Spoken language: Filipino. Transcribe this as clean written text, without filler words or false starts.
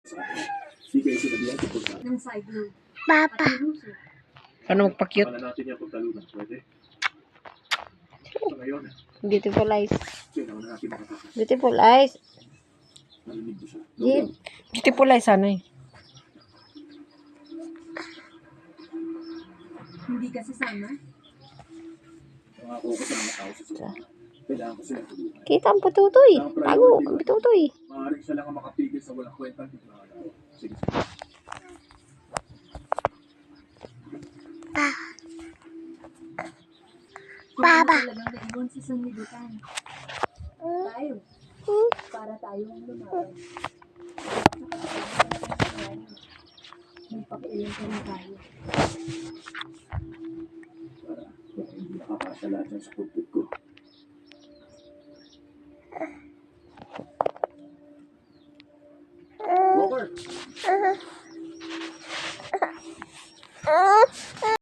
Di kayo sinabihan tungkol sa ng side load. Papa. Paano magpa-cute? Paano natin yung pagtalunan? Pwede? So ngayon, Beautiful eyes. sino na natin makatakas? Beautiful eyes. Narinig ko siya. Beautiful eyes, ano eh. Hindi ka sasama? Pangako ko sa mga tao sa sasama. Kailangan ko silang tulungan. Kita ang pututoy. Tago, ang pututoy. Maaaring siya lang ang makapigil sa walang kwentang tignan. Sige, sige. Baba. Talagang naiwan sa sanlibutan. Tayo. Para tayong lumaban. May pakialam ka na tayo. Para hindi nakapasa lahat yan sa pagpud ko. Walker!